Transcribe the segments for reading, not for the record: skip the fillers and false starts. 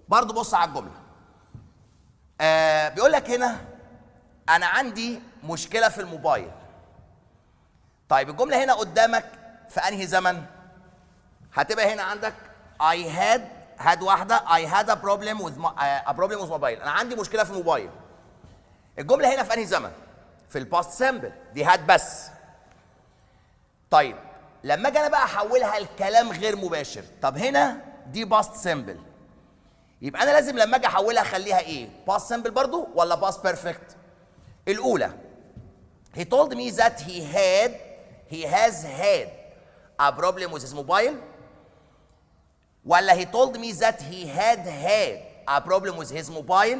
برضو بص على الجمله. بيقول لك هنا انا عندي مشكله في الموبايل. طيب الجمله هنا قدامك في انهي زمن؟ هتبقى هنا عندك I had واحده I had a problem with mobile. انا عندي مشكله في الموبايل. الجمله هنا في انهي زمن؟ في الباست سامبل، دي had بس. طيب لما اجي انا بقى احولها لكلام غير مباشر، طب هنا دي باست سامبل، يبقى انا لازم لما اجي احولها اخليها ايه؟ باست سامبل برضو ولا باست بيرفكت؟ الاولى he told me that he has had a problem with his mobile، ولا he told me that he had a problem with his mobile.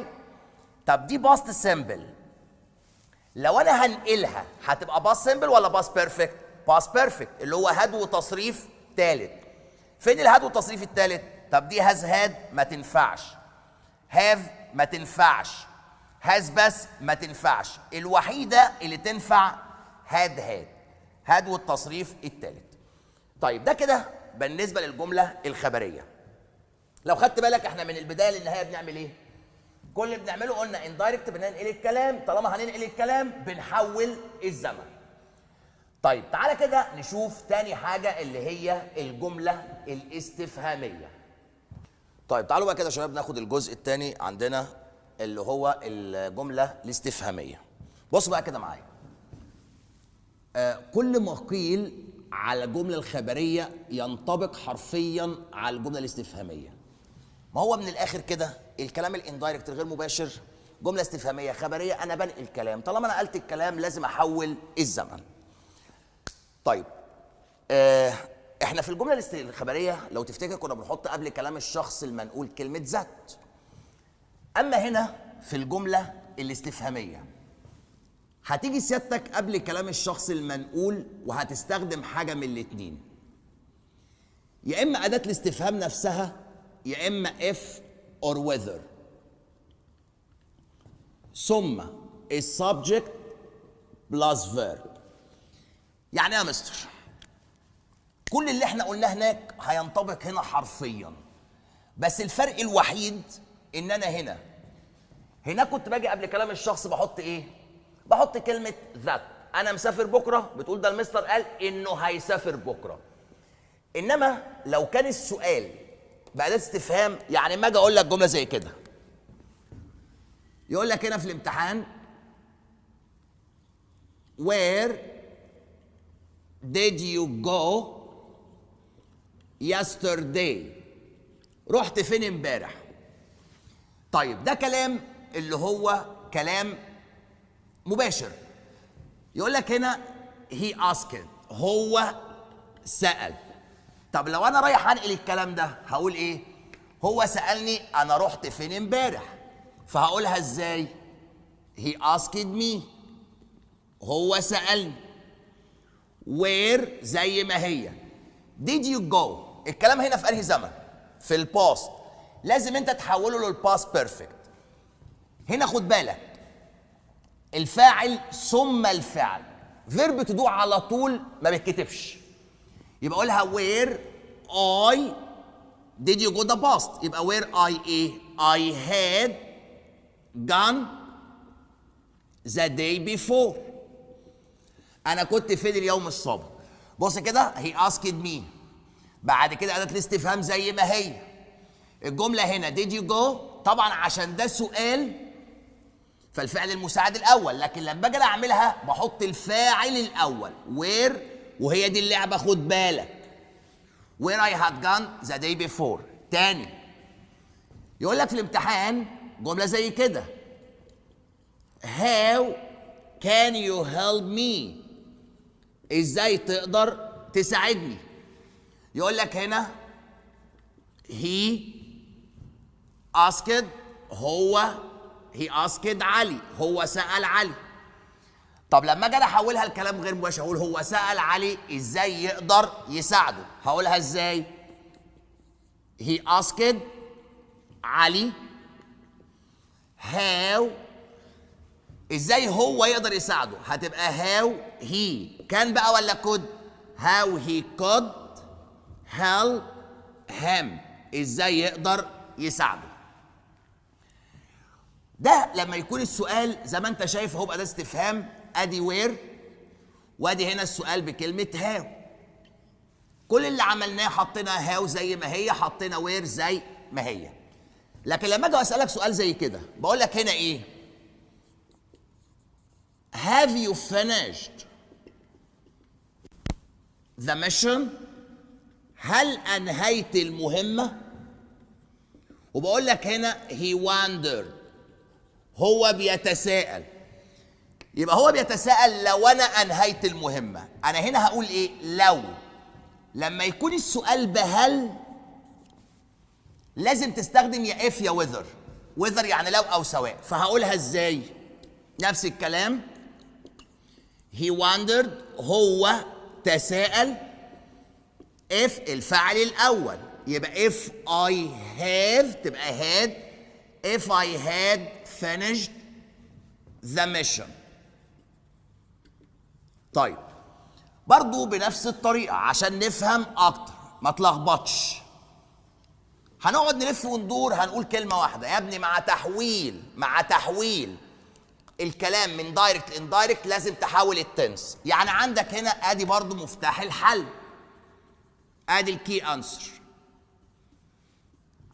طب دي باست سامبل، لو انا هنقلها هتبقى باست سامبل ولا باست بيرفكت؟ باست بيرفكت اللي هو هاد وتصريف ثالث. فين الهاد والتصريف الثالث؟ طب دي هاز هاد ما تنفعش، هاف ما تنفعش، هاز بس ما تنفعش، الوحيده اللي تنفع هاد والتصريف الثالث. طيب ده كده بالنسبه للجمله الخبريه. لو خدت بالك احنا من البدايه للنهايه بنعمل ايه؟ كل اللي بنعمله قلنا اندايركت، بننقل الكلام، طالما هننقل الكلام بنحول الزمن. طيب تعالى كده نشوف تاني حاجه اللي هي الجمله الاستفهاميه. طيب تعالوا بقى كده يا شباب ناخد الجزء الثاني عندنا اللي هو الجمله الاستفهاميه. بصوا بقى كده معايا. كل ما قيل على الجمله الخبريه ينطبق حرفيا على الجمله الاستفهاميه. ما هو من الاخر كده الكلام الاندايركت الغير مباشر جمله استفهاميه خبريه، انا بنقل الكلام، طالما انا نقلت الكلام لازم احول الزمن. طيب احنا في الجمله الخبريه لو تفتكر كنا بنحط قبل كلام الشخص المنقول كلمه ذات. اما هنا في الجمله الاستفهاميه هتيجي سيادتك قبل كلام الشخص المنقول وهتستخدم حاجه من الاثنين، يا اما اداه الاستفهام نفسها يا اما if or whether، ثم السبجكت بلس verb. يعني ايه يا مستر؟ كل اللي احنا قلناه هناك هينطبق هنا حرفيا، بس الفرق الوحيد ان انا هنا كنت باجي قبل كلام الشخص بحط ايه؟ بحط كلمه ذات. انا مسافر بكره، بتقول ده المستر قال انه هيسافر بكره. انما لو كان السؤال بأداة استفهام، يعني ما اجي اقول لك جمله زي كده، يقول لك هنا في الامتحان where did you go yesterday؟ رحت فين امبارح؟ طيب ده كلام اللي هو كلام مباشر. يقول لك هنا he asked، هو سأل. طب لو انا رايح انقل الكلام ده هقول ايه؟ هو سألني انا رحت فين امبارح، فهقولها ازاي؟ he asked me، هو سألني. where زي ما هي. did you go الكلام هنا في انهي زمن؟ في الباست، لازم انت تحوله للباست بيرفكت. هنا خد بالك الفاعل ثم الفعل، فيرب تدوع على طول ما بيتكتبش، يبقى اقولها where I did you go the past، يبقى where I ايه؟ I had gone the day before، انا كنت فين اليوم السابق. بص كده he asked me، بعد كده اداه الاستفهام زي ما هي. الجمله هنا did you go، طبعا عشان ده سؤال فالفعل المساعد الاول، لكن لما اجي اعملها بحط الفاعل الاول where، وهي دي اللعبه خد بالك. where I had gone the day before. تاني يقول لك في الامتحان جمله زي كده how can you help me؟ ازاي تقدر تساعدني؟ يقول لك هنا he asked، he asked علي، هو سأل علي. طب لما اجي احولها لكلام غير مباشر اقول هو سأل علي ازاي يقدر يساعده، هقولها ازاي؟ he asked علي how، ازاي هو يقدر يساعده؟ هتبقى how he كان بقى ولا could؟ how he could help him، ازاي يقدر يساعده. ده لما يكون السؤال زي ما انت شايف اهو بأداة استفهام، ادي وير وادي هنا السؤال بكلمة هاو. كل اللي عملناه حطينا هاو زي ما هي، حطينا وير زي ما هي. لكن لما اجي اسالك سؤال زي كده بقول لك هنا ايه؟ Have you finished the mission؟ هل انهيت المهمة؟ وبقول لك هنا he wondered، هو بيتساءل. يبقى هو بيتساءل لو انا انهيت المهمة. انا هنا هقول ايه؟ لو. لما يكون السؤال بهل لازم تستخدم يا if يا whether. whether يعني لو او سواء. فهقولها ازاي؟ نفس الكلام. he wondered، هو تساءل. if الفعل الاول يبقى if I have تبقى had. if I had finished the mission. طيب برضو بنفس الطريقة عشان نفهم أكتر ما تلخبطش. هنقعد نلف وندور، هنقول كلمة واحدة يا ابني. مع تحويل الكلام من دايركت لاندايركت لازم تحول التنس. يعني عندك هنا ادي برضو مفتاح الحل، ادي الكي انسر.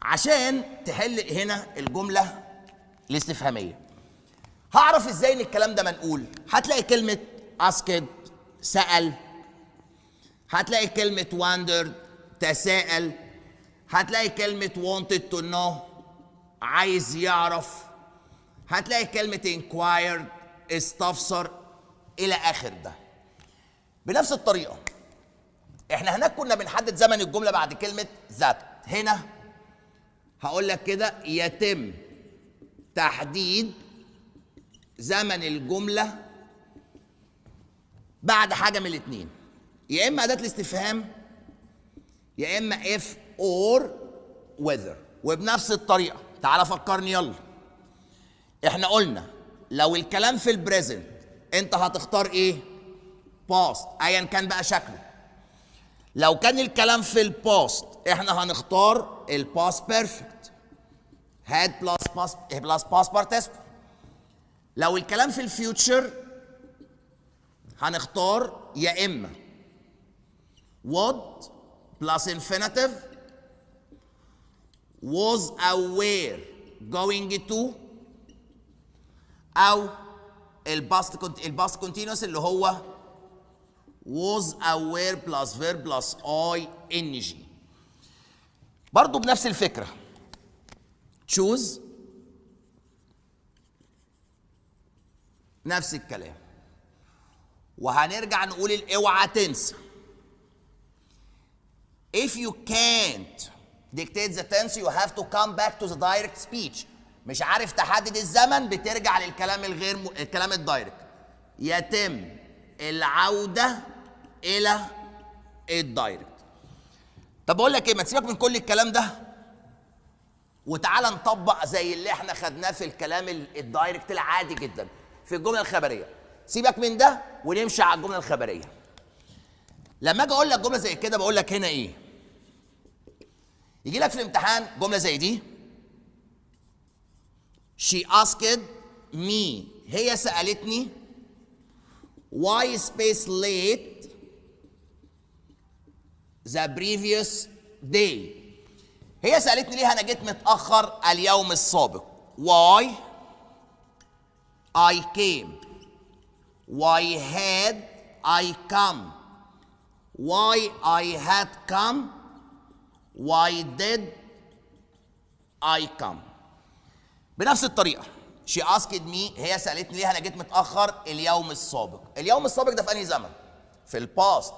عشان تحل هنا الجملة الاستفهامية هعرف ازاي ان الكلام ده منقول. هتلاقي كلمة asked سأل، هتلاقي كلمة wondered تساءل، هتلاقي كلمة wanted to know عايز يعرف، هتلاقي كلمة inquired استفسر إلى آخر ده. بنفس الطريقة احنا هناك كنا بنحدد زمن الجملة بعد كلمة that. هنا هقول لك كده يتم تحديد زمن الجملة بعد حاجة من الاتنين، يا إما أداة الاستفهام يا إما if or whether. وبنفس الطريقة تعال فكرني يلا. احنا قلنا لو الكلام في البريزنت انت هتختار ايه؟ باست ايا كان بقى شكله. لو كان الكلام في الباست احنا هنختار الباست بيرفكت had بلس باست بارتيسيبل. لو الكلام في الفيوتشر هنختار يا اما would plus infinitive was aware going to، او الباست كونتينوس اللي هو was aware plus verb plus ing. برضو بنفس الفكرة choose نفس الكلام. وهنرجع نقول اوعى تنسى if you can't dictate the tense you have to come back to the direct speech. مش عارف تحدد الزمن بترجع للكلام الكلام الدايركت. يتم العودة إلى الدايركت. طب أقول لك إيه؟ ما تسيبك من كل الكلام ده وتعالى نطبق زي اللي إحنا خدناه في الكلام الدايركت العادي جدا في الجملة الخبرية. سيبك من ده ونمشي على الجملة الخبرية. لما أجي أقول لك جملة زي كده بقول لك هنا إيه؟ يجي لك في الامتحان جملة زي دي She asked me، هي سألتني why space late the previous day. هي سألتني ليه أنا جيت متأخر اليوم السابق. why I came، why had I come، why I had come، why did I come. بنفس الطريقة she asked me، هي سألتني ليه أنا جيت متأخر اليوم السابق. اليوم السابق ده في أنهي زمن؟ في الباست.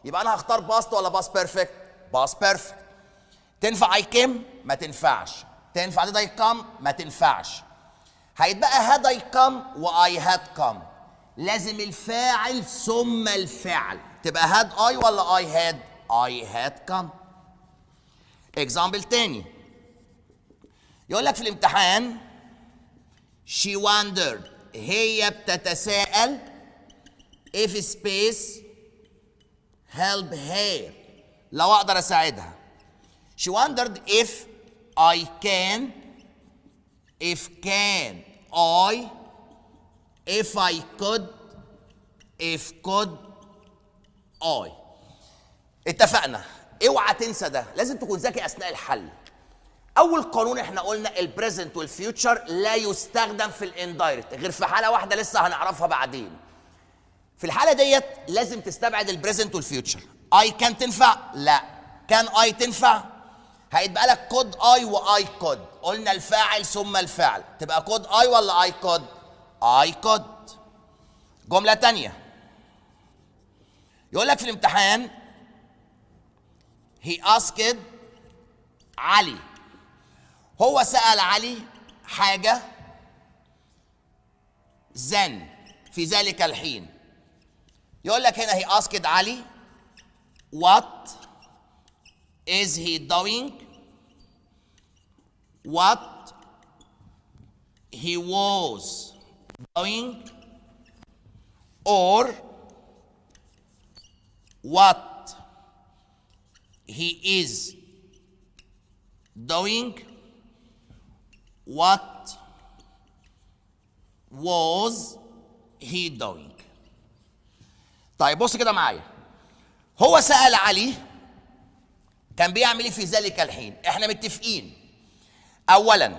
يبقى أنا هختار باست ولا باست بيرفكت؟ باست بيرفكت. تنفع I came؟ ما تنفعش. تنفع did I come؟ ما تنفعش. هيتبقى had I come و I had come. لازم الفاعل ثم الفعل. تبقى had I ولا I had come. example تاني يقول لك في الامتحان she wondered، هي بتتساءل if space help her، لو اقدر اساعدها. she wondered if I can I, if I could, if could I. اتفقنا. اوعى تنسى ده، لازم تكون ذكي اثناء الحل. اول قانون احنا قلنا البريزنت والفيوتشر لا يستخدم في الاندايركت غير في حاله واحده لسه هنعرفها بعدين. في الحاله ديت لازم تستبعد البريزنت والفيوتشر. اي كان تنفع؟ لا. كان اي تنفع؟ هيتبقى لك كود اي واي كود. قلنا الفاعل ثم الفعل، تبقى كود اي ولا اي كود؟ اي كود. جمله ثانيه يقول لك في الامتحان he asked علي، هو سأل علي حاجة then في ذلك الحين. يقول لك هنا he asked علي what is he doing, what he was doing, or what he is doing, what was he doing. طيب بص كده معايا، هو سأل علي كان بيعمل ايه في ذلك الحين. احنا متفقين اولا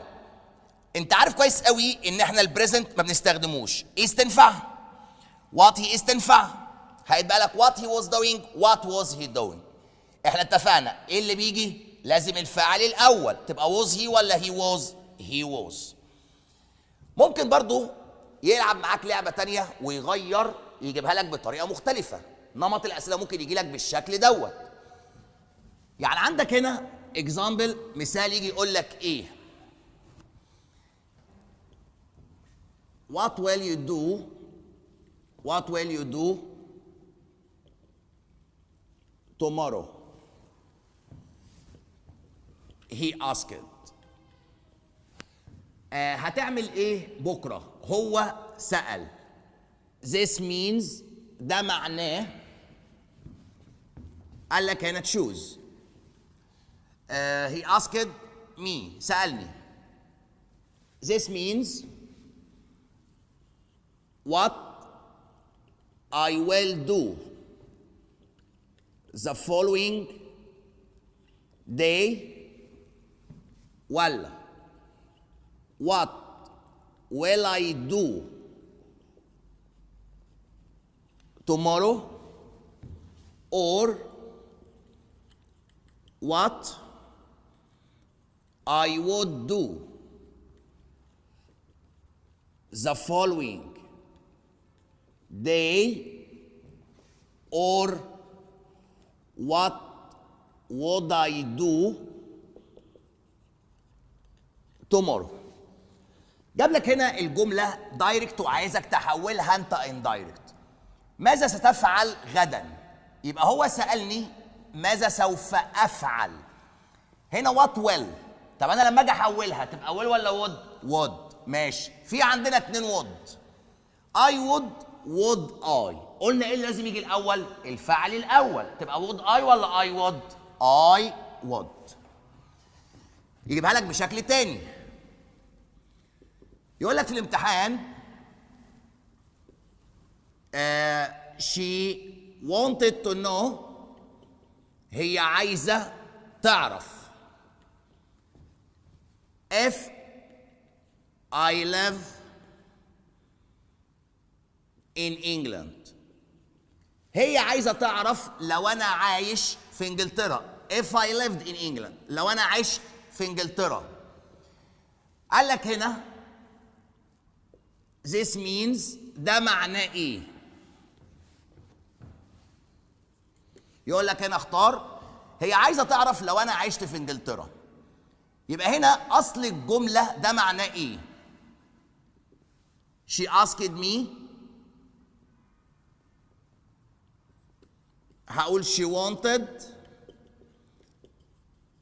انت عارف كويس قوي ان احنا البريزنت ما بنستخدموش. is تنفع، what he is تنفع، هيتبقى لك what he was doing, what was he doing. احنا اتفقنا ايه اللي بيجي؟ لازم الفاعل الاول، تبقى was he ولا he was؟ he was. ممكن برضو يلعب معاك لعبه تانية ويغير، يجيبها لك بطريقه مختلفه. نمط الاسئله ممكن يجي لك بالشكل دوت. يعني عندك هنا اكزامبل، مثال يجي يقول لك ايه؟ what will you do, what will you do tomorrow? he asked. هتعمل ايه بكره؟ هو سأل. this means ده معناه، قال لك هنا choose. he asked me، سألني. this means what I will do the following day ولا what will I do tomorrow or what I would do the following day or what would I do tomorrow. جاب لك هنا الجملة دايركت وعايزك تحولها انت اندايركت. ماذا ستفعل غدا؟ يبقى هو سألني ماذا سوف أفعل. هنا what will. طب أنا لما أجي أحولها تبقى will ولا would؟ ماشي. في عندنا اتنين would. I would I. قلنا إيه اللي لازم يجي الأول؟ الفعل الأول. تبقى would I ولا I would؟ I would. يجيبها لك بشكل تاني. يقول لك في الامتحان she wanted to know، هي عايزة تعرف if I live in England. هي عايزة تعرف لو أنا عايش في إنجلترا. if I lived in England، لو أنا عايش في إنجلترا. قال لك هنا this means ده معناه إيه؟ يقول لك هنا اختار. هي عايزة تعرف لو أنا عشت في إنجلترا. يبقى هنا أصل الجملة ده معناه إيه؟ she asked me، هقول she wanted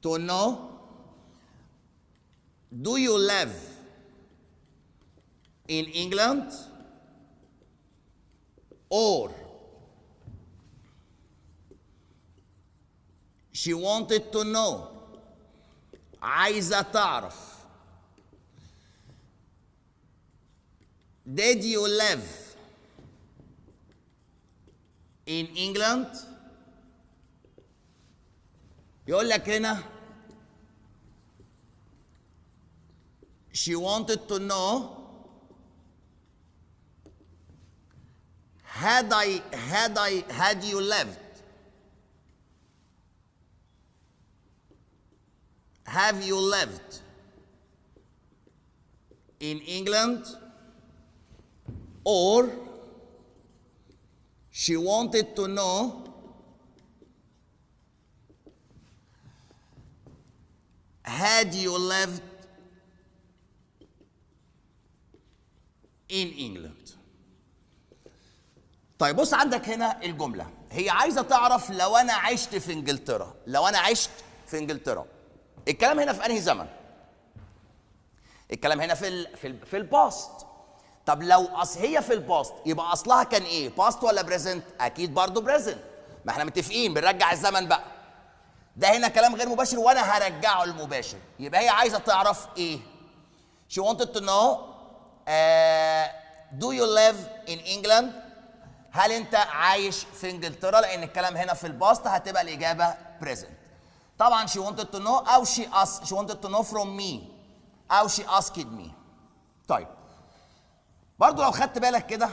to know do you live in England or she wanted to know، عايزة تعرف Did you live in England؟ يقول لك هنا she wanted to know had you lived, have you lived in England, or she wanted to know had you lived in England. طيب بص عندك هنا الجملة، هي عايزة تعرف لو أنا عشت في إنجلترا، لو أنا عشت في إنجلترا، الكلام هنا في أنهي زمن؟ الكلام هنا في الباست. طب لو هي في الباست يبقى أصلها كان إيه؟ باست ولا بريزنت؟ أكيد برضه بريزنت، ما إحنا متفقين بنرجع الزمن بقى. ده هنا كلام غير مباشر وأنا هرجعه المباشر، يبقى هي عايزة تعرف إيه؟ She wanted to know do you live in England؟ هل انت عايش في انجلترا؟ لان الكلام هنا في الباست هتبقى الاجابه present. طبعا she wanted to know او she wanted to know from me او she asked me. طيب برضو لو خدت بالك كده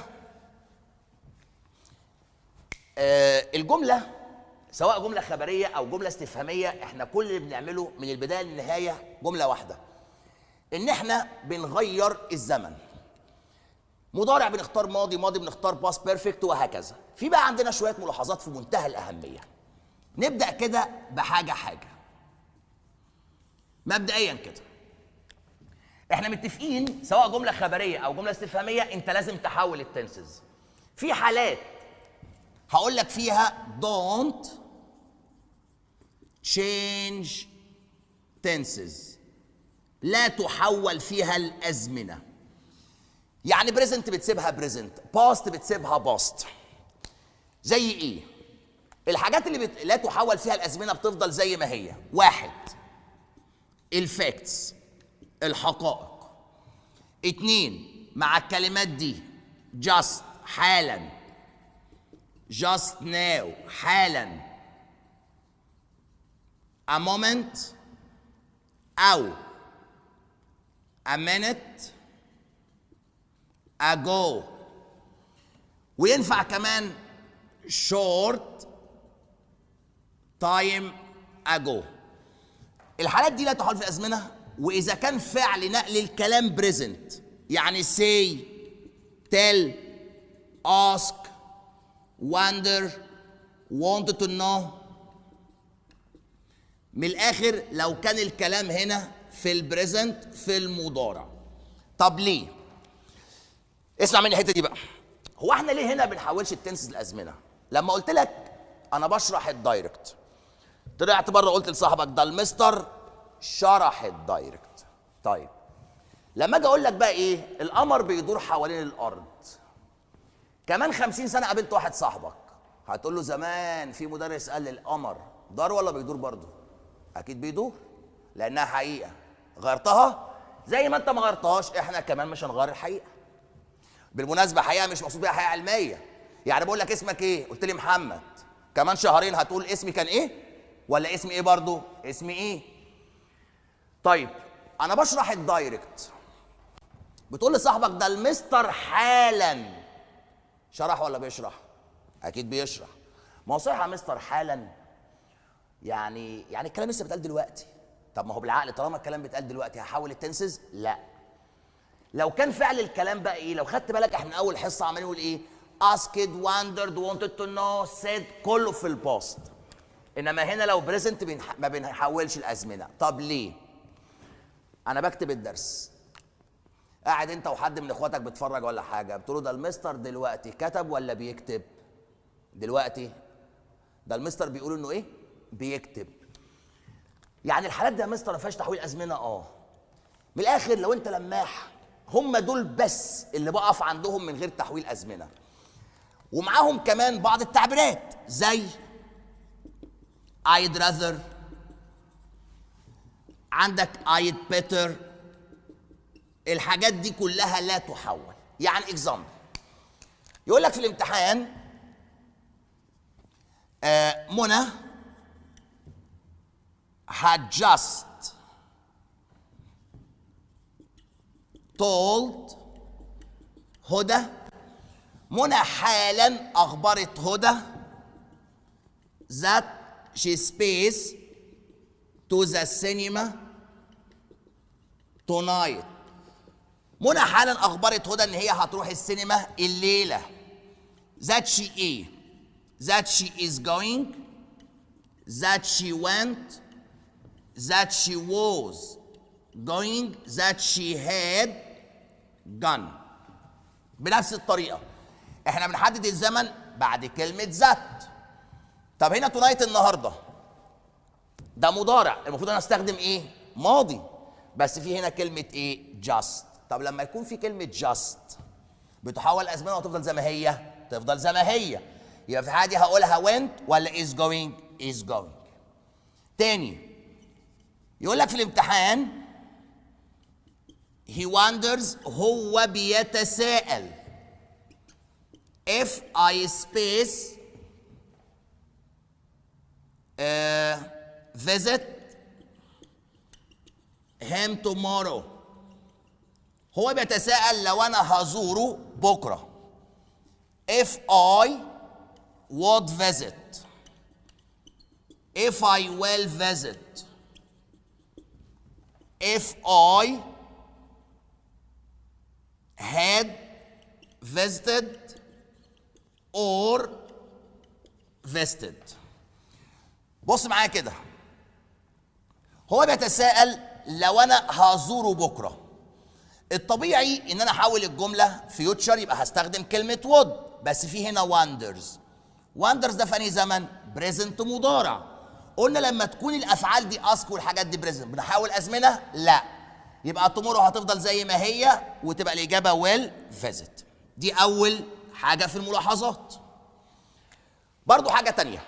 الجمله سواء جمله خبريه او جمله استفهاميه، احنا كل اللي بنعمله من البدايه للنهايه جمله واحده، ان احنا بنغير الزمن. مضارع بنختار ماضي، ماضي بنختار باست بيرفكت، وهكذا. في بقى عندنا شويه ملاحظات في منتهى الاهميه. نبدا كده بحاجه حاجه. مبدئيا كده احنا متفقين سواء جمله خبريه او جمله استفهاميه انت لازم تحول التنسز. في حالات هقول لك فيها don't change tenses، لا تحول فيها الازمنه. يعني بريزنت بتسيبها بريزنت، باست بتسيبها باست. زي ايه؟ الحاجات اللي لا تحول فيها الازمنه بتفضل زي ما هي. واحد، الفاكتس، الحقائق. اتنين، مع الكلمات دي just حالا، just now حالا، a moment او a minute ago. وينفع كمان short time ago. الحالات دي لا تحول في الازمنه، واذا كان فعل نقل الكلام present يعني say tell ask wonder wanted to know. من الاخر لو كان الكلام هنا في البريزنت في المضارع. طب ليه؟ اسمع مني الحته دي بقى. هو احنا ليه هنا بنحولش التنسز الازمنه؟ لما قلت لك انا بشرح الدايركت، طلعت بره قلت لصاحبك ده المستر شرح الدايركت. طيب لما اجي اقول لك بقى ايه؟ القمر بيدور حوالين الارض. كمان 50 سنه قابلت واحد صاحبك هتقول له زمان في مدرس قال لي القمر دار ولا بيدور برضه؟ اكيد بيدور لانها حقيقه. غيرتها؟ زي ما انت ما غيرتهاش احنا كمان مش هنغير الحقيقه. بالمناسبه حقيقه مش مقصود بيها حقيقه علميه. يعني بقول لك اسمك ايه؟ قلت لي محمد. كمان شهرين هتقول اسمي كان ايه؟ ولا اسمي ايه برضه؟ اسمي ايه؟ طيب انا بشرح الدايركت، بتقول لصاحبك ده المستر حالا شرح ولا بيشرح؟ اكيد بيشرح. ما هو صحيح يا مستر حالا يعني الكلام لسه بيتقال دلوقتي. طب ما هو بالعقل طالما الكلام بيتقال دلوقتي هحول التنسز؟ لا. لو كان فعل الكلام بقى ايه؟ لو خدت بالك احنا اول حصه عمالين نقول ايه؟ asked wondered wanted to know said كله في الباست. انما هنا لو بريزنت ما بنحولش الازمنه. طب ليه؟ انا بكتب الدرس، قاعد انت وحد من اخواتك بتفرج ولا حاجه، بتقولوا ده المستر دلوقتي كتب ولا بيكتب؟ دلوقتي ده المستر بيقول انه ايه؟ بيكتب. يعني الحالات دي يا مستر ما فيهاش تحويل ازمنه. من الاخر لو انت لماح هم دول بس اللي بقف عندهم من غير تحويل ازمنه. ومعاهم كمان بعض التعبيرات زي I'd rather، عندك I'd better. الحاجات دي كلها لا تحول. يعني اكزامبل يقول لك في الامتحان منى had just told هدى، منى حالا اخبرت هدى that she space to the cinema tonight. منى حالا اخبرت هدى ان هي هتروح السينما الليله. that she ايه؟ that she is going، that she went، that she was going، that she had gone. بنفس الطريقه احنا بنحدد الزمن بعد كلمه ذات. طب هنا تونايت النهارده ده مضارع، المفروض انا استخدم ايه؟ ماضي، بس في هنا كلمه ايه؟ just. طب لما يكون في كلمه just بتحول ازمنه وتفضل زي ما هي؟ تفضل زي ما هي. يبقى في الحاله دي هقولها went ولا is going؟ is going. تاني يقول لك في الامتحان he wonders هو بيتساءل if I space visit him tomorrow. هو بيتساءل لو انا هزوره بكره. if I would visit، if I will visit، if I had visited or visited. بص معايا كده، هو بيتساءل لو انا هزوره بكره. الطبيعي ان انا احول الجمله فيوتشر يبقى هستخدم كلمه would، بس في هنا wonders. wonders ده في انهي زمن؟ بريزنت مضارع. قلنا لما تكون الافعال دي ask والحاجات دي بريزنت بنحول ازمنه؟ لا، يبقى tomorrow هتفضل زي ما هي وتبقى الاجابه will visit. دي اول حاجه في الملاحظات. برضو حاجه تانية،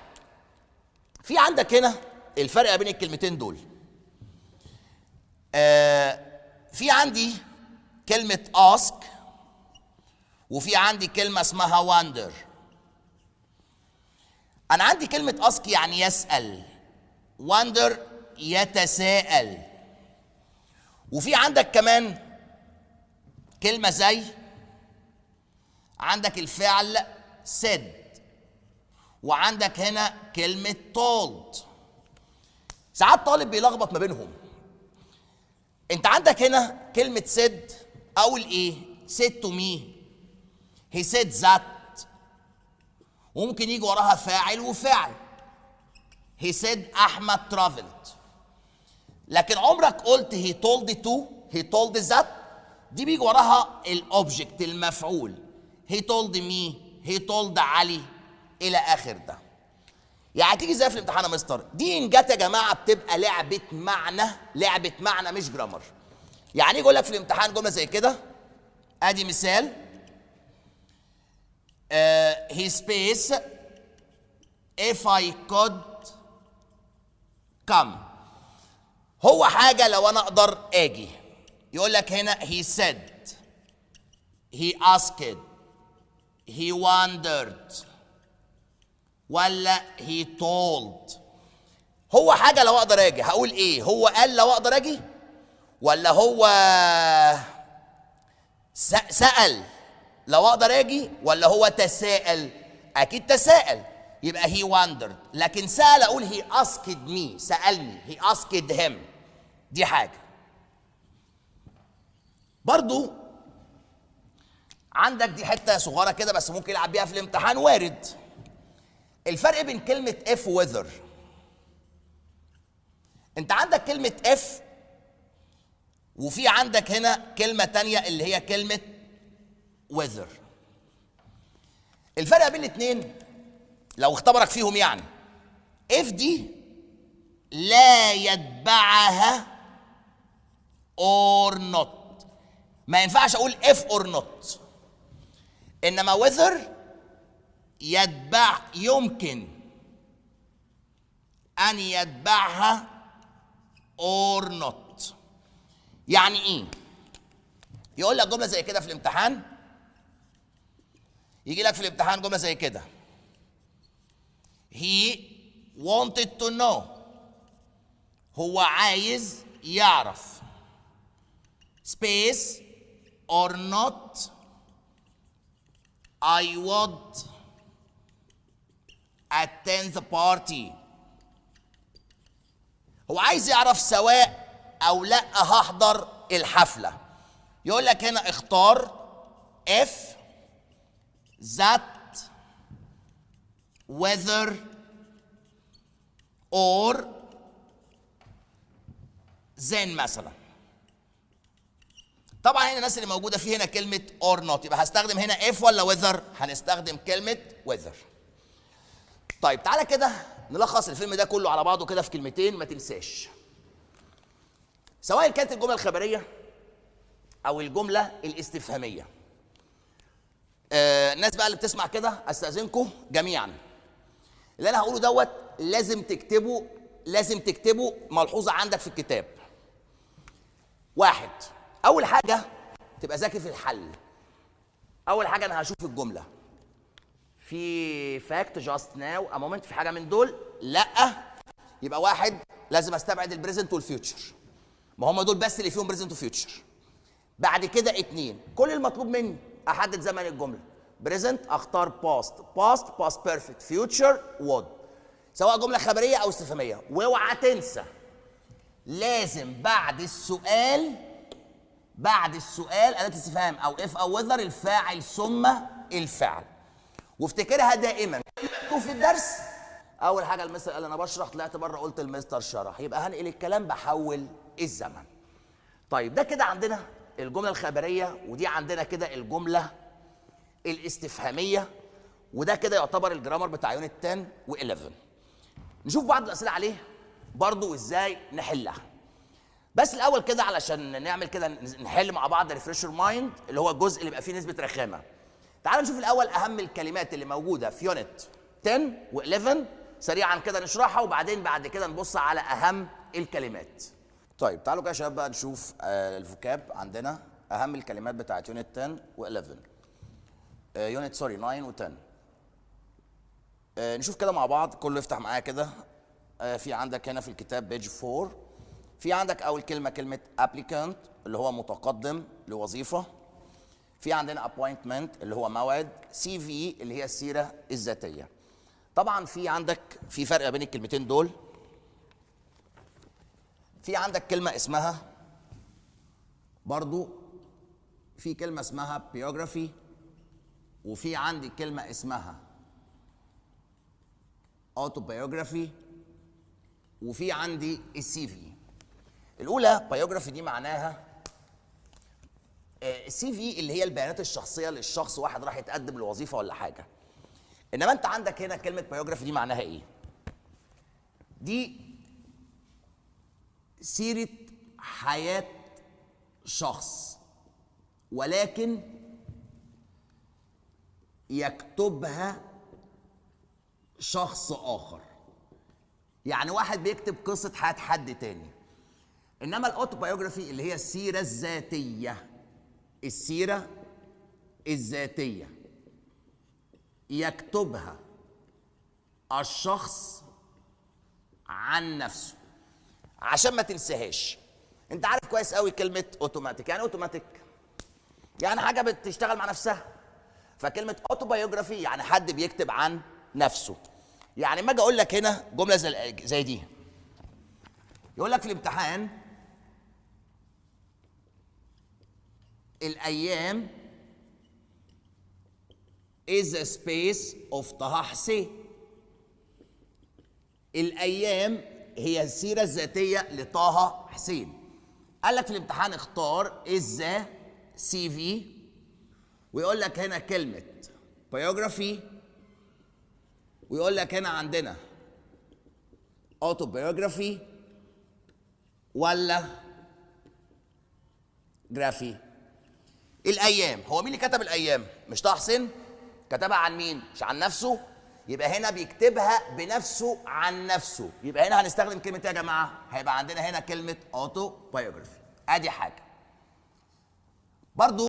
في عندك هنا الفرق بين الكلمتين دول. في عندي كلمة ask وفي عندي كلمة اسمها wonder. أنا عندي كلمة ask يعني يسأل، wonder يتساءل. وفي عندك كمان كلمة زي عندك الفعل said، وعندك هنا كلمة told. ساعات طالب بيلخبط ما بينهم. انت عندك هنا كلمة said اقول ايه؟ said to me، he said that، وممكن يجي وراها فاعل وفعل. he said احمد traveled. لكن عمرك قلت he told to، he told that، دي بيجي وراها الاوبجكت المفعول. he told me، he told علي الى اخر ده. يعني تيجي زي في الامتحان يا مستر، دي ان جت يا جماعه بتبقى لعبه معنى، لعبه معنى مش جرامر. يعني يقول لك في الامتحان جمله زي كده، ادي مثال he space if I could come. هو حاجه لو انا اقدر اجي. يقول لك هنا he said، he asked، he wondered، ولا he told. هو حاجة لو اقدر اجي هقول ايه؟ هو قال لو اقدر اجي، ولا هو سأل لو اقدر اجي، ولا هو تساءل؟ اكيد تساءل، يبقى he wondered. لكن سأل اقول he asked me، سألني، he asked him. دي حاجة. برضو عندك دي حتة صغيرة كده بس ممكن يلعب بيها في الامتحان، وارد. الفرق بين كلمة if weather، انت عندك كلمة if وفي عندك هنا كلمة تانية اللي هي كلمة weather. الفرق بين الاتنين لو اختبرك فيهم يعني، if دي لا يتبعها or not، ما ينفعش اقول if or not. انما weather يتبع، يمكن ان يتبعها or not. يعني ايه؟ يقول لك جمله زي كده في الامتحان يجي لك في الامتحان جمله زي كده: he wanted to know. هو عايز يعرف. space or not I would attend the party. هو عايز يعرف سواء او لا هحضر الحفله. يقول لك هنا اختار if that whether or then مثلا. طبعا هنا الناس اللي موجوده فيه هنا كلمه or not، يبقى هستخدم هنا if ولا whether؟ هنستخدم كلمه whether. طيب تعالى كده نلخص الفيلم ده كله على بعضه كده في كلمتين ما تنساش. سواء كانت الجمله الخبريه او الجمله الاستفهاميه. الناس بقى اللي بتسمع كده استاذنكم جميعا، اللي انا هقوله دوت لازم تكتبوا ملحوظه عندك في الكتاب. واحد، اول حاجه تبقى ذكي في الحل. اول حاجه انا هشوف الجمله في فاكت جاست ناو ا مومنت، في حاجه من دول لا، يبقى واحد لازم استبعد البريزنت والفيوتشر، ما هم دول بس اللي فيهم بريزنت وفيوتشر. بعد كده اتنين، كل المطلوب مني احدد زمن الجمله. بريزنت اختار باست بيرفكت، فيوتشر وود، سواء جمله خبريه او استفهاميه. واوعى تنسى لازم بعد السؤال اداه استفهام او اف او وذر الفاعل ثم الفعل. وافتكرها دائما في الدرس، اول حاجه المستر قال انا بشرح، طلعت بره قلت المستر شرح، يبقى هنقل الكلام بحول الزمن. طيب ده كده عندنا الجمله الخبريه، ودي عندنا كده الجمله الاستفهاميه، وده كده يعتبر الجرامر بتاع يونت 10 و11. نشوف بعض الاسئله عليه برضو وازاي نحلها. بس الاول كده علشان نعمل كده نحل مع بعض ريفريشر مايند، اللي هو الجزء اللي بيبقى فيه نسبه رخامه. تعالوا نشوف الاول اهم الكلمات اللي موجوده في يونت 10 و11 سريعا كده نشرحها، وبعدين بعد كده نبص على اهم الكلمات. طيب تعالوا كده يا شباب بقى نشوف الفوكاب. عندنا اهم الكلمات بتاعت يونت 10 و11، يونت 9 و10. نشوف كده مع بعض، كله يفتح معايا كده. في عندك هنا في الكتاب بيج 4، في عندك اول كلمه applicant اللي هو متقدم لوظيفه. في عندنا appointment اللي هو موعد. CV اللي هي السيره الذاتيه. طبعا في عندك في فرق بين الكلمتين دول. في عندك كلمه اسمها برضو، في كلمه اسمها biography، وفي عندي كلمه اسمها autobiography، وفي عندي السي في. الاولى بايوجرافي دي معناها السي في اللي هي البيانات الشخصيه للشخص، واحد راح يتقدم لوظيفه ولا حاجه. انما انت عندك هنا كلمه بايوجرافي دي معناها ايه؟ دي سيره حياه شخص، ولكن يكتبها شخص اخر. يعني واحد بيكتب قصه حياه حد تاني. انما الاوتوبايوجرافي اللي هي السيره الذاتيه يكتبها الشخص عن نفسه. عشان ما تنساهاش، انت عارف كويس قوي كلمه اوتوماتيك. يعني اوتوماتيك يعني حاجه بتشتغل مع نفسها، فكلمه اوتوبايوجرافي يعني حد بيكتب عن نفسه. يعني ما اجي اقول لك هنا جمله زي دي، يقول لك في الامتحان الايام is a space of طه حسين. الايام هي السيره الذاتيه لطه حسين. قال لك في الامتحان اختار is the CV، ويقول لك هنا كلمه biography، ويقول لك هنا عندنا autobiography ولا جرافي. الايام، هو مين اللي كتب الايام؟ مش طه حسين؟ كتبها عن مين؟ مش عن نفسه؟ يبقى هنا بيكتبها بنفسه عن نفسه. يبقى هنا هنستخدم كلمه ايه يا جماعه؟ هيبقى عندنا هنا كلمه autobiography. ادي حاجه. برضو